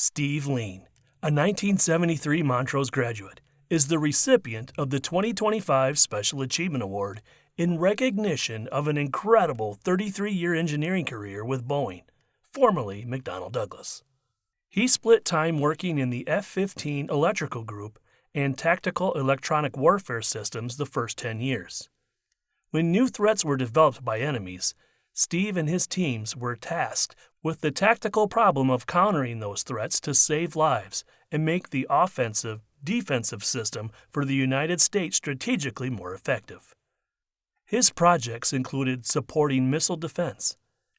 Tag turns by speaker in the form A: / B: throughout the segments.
A: Steve Lien, a 1973 Montrose graduate, is the recipient of the 2025 Special Achievement Award in recognition of an incredible 33-year engineering career with Boeing, formerly McDonnell Douglas. He split time working in the F-15 electrical group and tactical electronic warfare systems the first 10 years. When new threats were developed by enemies, Steve and his teams were tasked with the tactical problem of countering those threats to save lives and make the offensive-defensive system for the United States strategically more effective. His projects included supporting missile defense,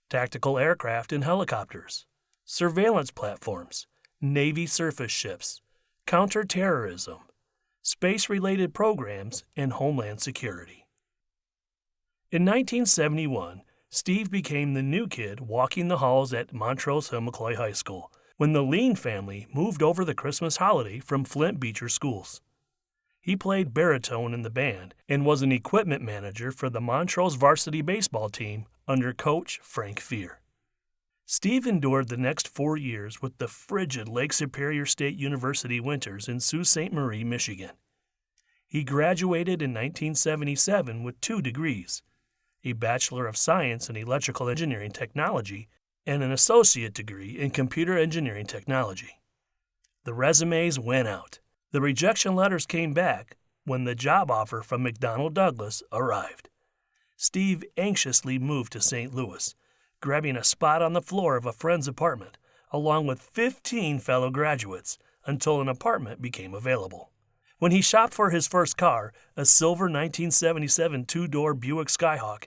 A: tactical aircraft and helicopters, surveillance platforms, Navy surface ships, counterterrorism, space-related programs, and homeland security. In 1971, Steve became the new kid walking the halls at Montrose McCoy High School when the Lien family moved over the Christmas holiday from Flint Beecher schools. He played baritone in the band and was an equipment manager for the Montrose varsity baseball team under Coach Frank Fear. Steve endured the next 4 years with the frigid Lake Superior State University winters in Sault Ste. Marie, Michigan. He graduated in 1977 with 2 degrees, a Bachelor of Science in Electrical Engineering Technology, and an associate degree in Computer Engineering Technology. The resumes went out. The rejection letters came back when the job offer from McDonnell Douglas arrived. Steve anxiously moved to St. Louis, grabbing a spot on the floor of a friend's apartment, along with 15 fellow graduates, until an apartment became available. When he shopped for his first car, a silver 1977 two-door Buick Skyhawk,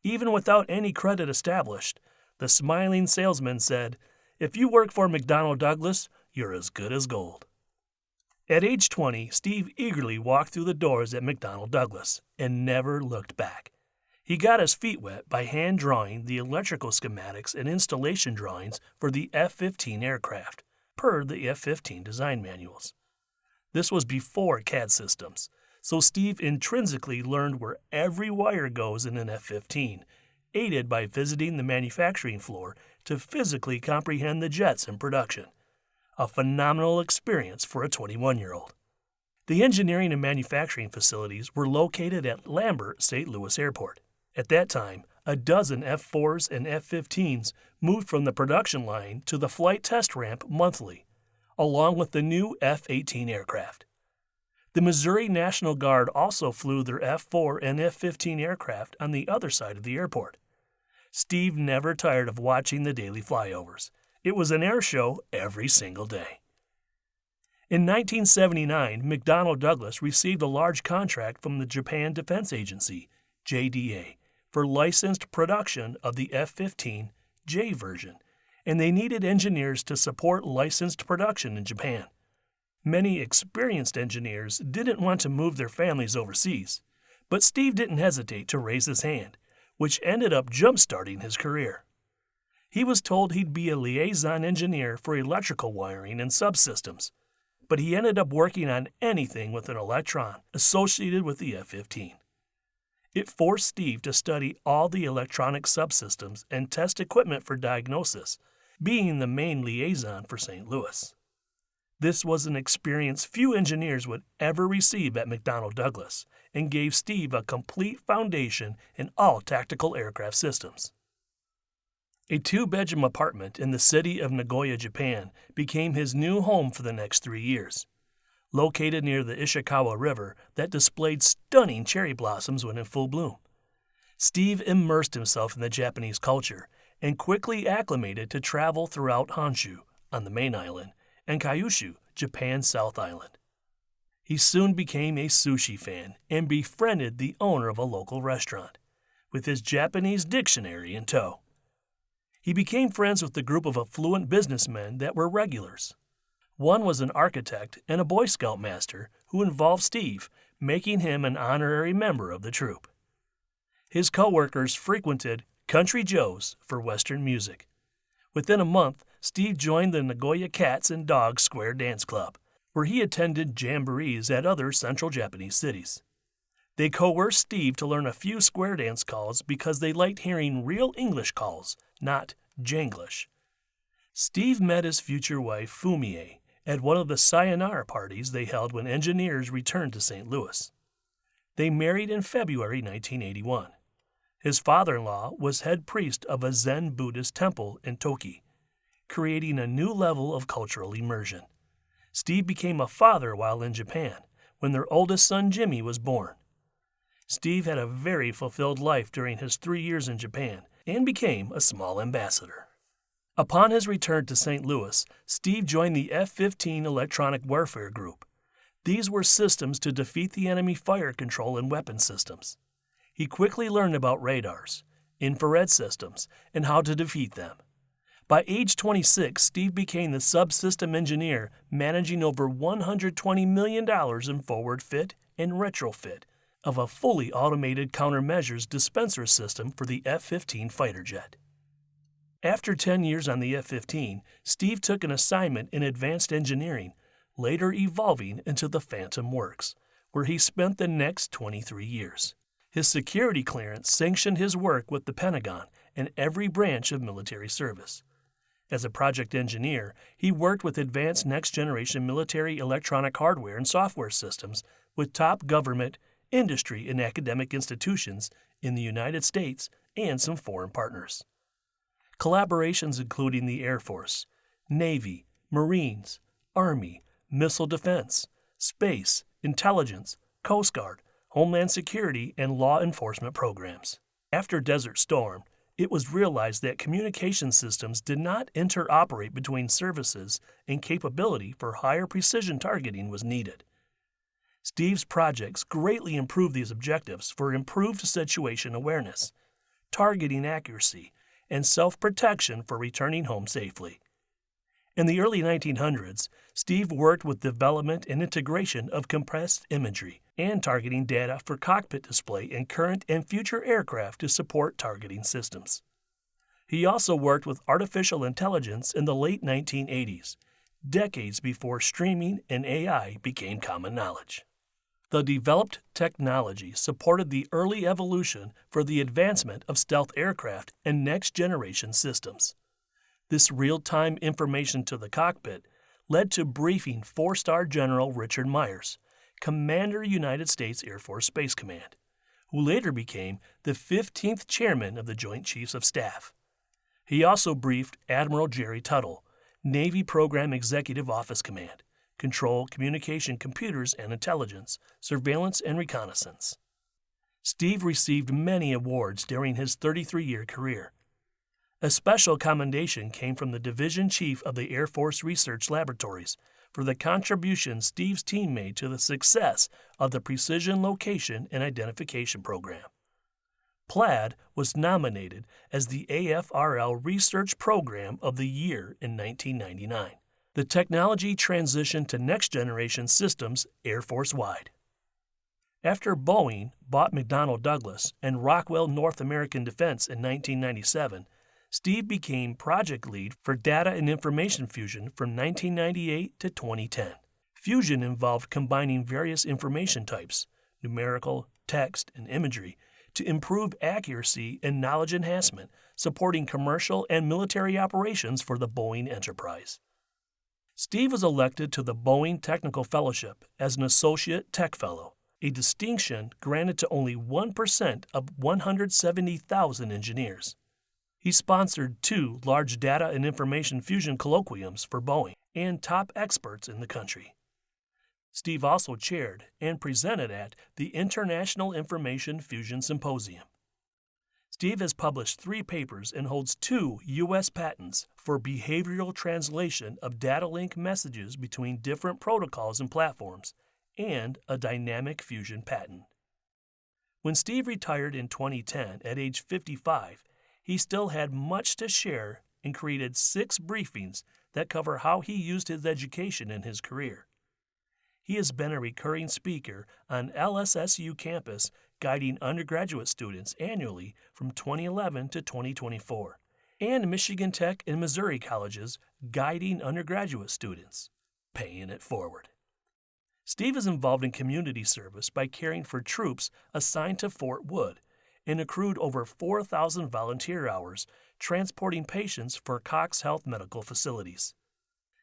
A: even without any credit established, the smiling salesman said, "If you work for McDonnell Douglas, you're as good as gold." At age 20, Steve eagerly walked through the doors at McDonnell Douglas and never looked back. He got his feet wet by hand-drawing the electrical schematics and installation drawings for the F-15 aircraft, per the F-15 design manuals. This was before CAD systems, so Steve intrinsically learned where every wire goes in an F-15, aided by visiting the manufacturing floor to physically comprehend the jets in production. A phenomenal experience for a 21-year-old. The engineering and manufacturing facilities were located at Lambert St. Louis Airport. At that time, a dozen F-4s and F-15s moved from the production line to the flight test ramp monthly, along with the new F-18 aircraft. The Missouri National Guard also flew their F-4 and F-15 aircraft on the other side of the airport. Steve never tired of watching the daily flyovers. It was an air show every single day. In 1979, McDonnell Douglas received a large contract from the Japan Defense Agency, JDA, for licensed production of the F-15 J version, and they needed engineers to support licensed production in Japan. Many experienced engineers didn't want to move their families overseas, but Steve didn't hesitate to raise his hand, which ended up jump-starting his career. He was told he'd be a liaison engineer for electrical wiring and subsystems, but he ended up working on anything with an electron associated with the F-15. It forced Steve to study all the electronic subsystems and test equipment for diagnosis, being the main liaison for St. Louis. This was an experience few engineers would ever receive at McDonnell Douglas and gave Steve a complete foundation in all tactical aircraft systems. A 2-bedroom apartment in the city of Nagoya, Japan, became his new home for the next 3 years. Located near the Ishikawa River that displayed stunning cherry blossoms when in full bloom. Steve immersed himself in the Japanese culture and quickly acclimated to travel throughout Honshu, on the main island, and Kyushu, Japan's South Island. He soon became a sushi fan and befriended the owner of a local restaurant, with his Japanese dictionary in tow. He became friends with a group of affluent businessmen that were regulars. One was an architect and a Boy Scout master who involved Steve, making him an honorary member of the troop. His co-workers frequented Country Joe's for Western music. Within a month, Steve joined the Nagoya Cats and Dogs Square Dance Club, where he attended jamborees at other central Japanese cities. They coerced Steve to learn a few square dance calls because they liked hearing real English calls, not Janglish. Steve met his future wife, Fumie, at one of the sayonara parties they held when engineers returned to St. Louis. They married in February 1981. His father-in-law was head priest of a Zen Buddhist temple in Toki, creating a new level of cultural immersion. Steve became a father while in Japan, when their oldest son Jimmy was born. Steve had a very fulfilled life during his 3 years in Japan and became a small ambassador. Upon his return to St. Louis, Steve joined the F-15 Electronic Warfare Group. These were systems to defeat the enemy fire control and weapon systems. He quickly learned about radars, infrared systems, and how to defeat them. By age 26, Steve became the subsystem engineer managing over $120 million in forward fit and retrofit of a fully automated countermeasures dispenser system for the F-15 fighter jet. After 10 years on the F-15, Steve took an assignment in advanced engineering, later evolving into the Phantom Works, where he spent the next 23 years. His security clearance sanctioned his work with the Pentagon and every branch of military service. As a project engineer, he worked with advanced next-generation military electronic hardware and software systems with top government, industry, and academic institutions in the United States and some foreign partners. Collaborations including the Air Force, Navy, Marines, Army, Missile Defense, Space, Intelligence, Coast Guard, Homeland Security, and law enforcement programs. After Desert Storm, it was realized that communication systems did not interoperate between services and capability for higher precision targeting was needed. Steve's projects greatly improved these objectives for improved situation awareness, targeting accuracy, and self-protection for returning home safely. In the early 1900s, Steve worked with development and integration of compressed imagery and targeting data for cockpit display in current and future aircraft to support targeting systems. He also worked with artificial intelligence in the late 1980s, decades before streaming and AI became common knowledge. The developed technology supported the early evolution for the advancement of stealth aircraft and next-generation systems. This real-time information to the cockpit led to briefing 4-star General Richard Myers, Commander United States Air Force Space Command, who later became the 15th Chairman of the Joint Chiefs of Staff. He also briefed Admiral Jerry Tuttle, Navy Program Executive Office Command, Control, Communication, Computers and Intelligence, Surveillance and Reconnaissance. Steve received many awards during his 33-year career. A special commendation came from the Division Chief of the Air Force Research Laboratories for the contribution Steve's team made to the success of the Precision Location and Identification Program. Plaid was nominated as the AFRL Research Program of the Year in 1999. The technology transitioned to next-generation systems Air Force-wide. After Boeing bought McDonnell Douglas and Rockwell North American Defense in 1997, Steve became project lead for data and information fusion from 1998 to 2010. Fusion involved combining various information types, numerical, text, and imagery, to improve accuracy and knowledge enhancement, supporting commercial and military operations for the Boeing enterprise. Steve was elected to the Boeing Technical Fellowship as an Associate Tech Fellow, a distinction granted to only 1% of 170,000 engineers. He sponsored 2 large data and information fusion colloquiums for Boeing and top experts in the country. Steve also chaired and presented at the International Information Fusion Symposium. Steve has published 3 papers and holds 2 U.S. patents for behavioral translation of data link messages between different protocols and platforms, and a dynamic fusion patent. When Steve retired in 2010 at age 55, he still had much to share and created 6 briefings that cover how he used his education in his career. He has been a recurring speaker on LSSU campus, guiding undergraduate students annually from 2011 to 2024, and Michigan Tech and Missouri colleges guiding undergraduate students, paying it forward. Steve is involved in community service by caring for troops assigned to Fort Wood and accrued over 4,000 volunteer hours transporting patients for Cox Health medical facilities.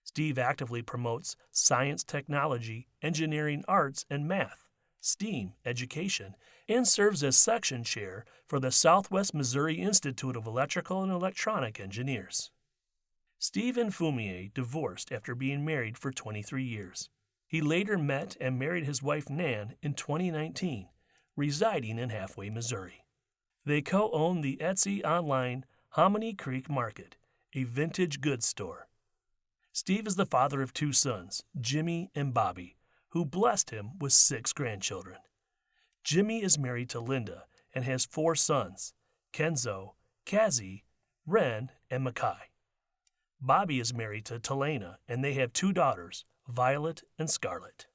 A: Steve actively promotes science, technology, engineering, arts, and math, STEAM education, and serves as section chair for the Southwest Missouri Institute of Electrical and Electronic Engineers. Steve and Fumier divorced after being married for 23 years. He later met and married his wife Nan in 2019, residing in Halfway, Missouri. They co-own the Etsy online Hominy Creek Market, a vintage goods store. Steve is the father of 2 sons, Jimmy and Bobby, who blessed him with 6 grandchildren. Jimmy is married to Linda and has 4 sons, Kenzo, Kazi, Ren, and Makai. Bobby is married to Talena, and they have 2 daughters, Violet and Scarlett.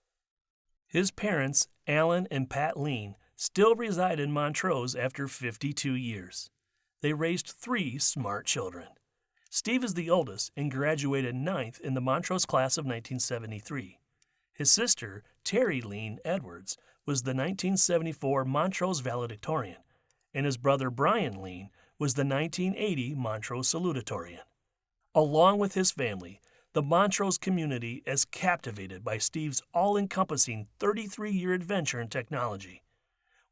A: His parents, Alan and Pat Lien, still reside in Montrose after 52 years. They raised 3 smart children. Steve is the oldest and graduated 9th in the Montrose class of 1973. His sister, Terry Lien Edwards, was the 1974 Montrose valedictorian, and his brother Brian Lien was the 1980 Montrose salutatorian. Along with his family, the Montrose community is captivated by Steve's all-encompassing 33-year adventure in technology.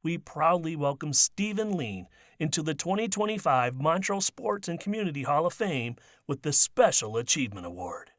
A: We proudly welcome Stephen Lien into the 2025 Montrose Sports and Community Hall of Fame with the Special Achievement Award.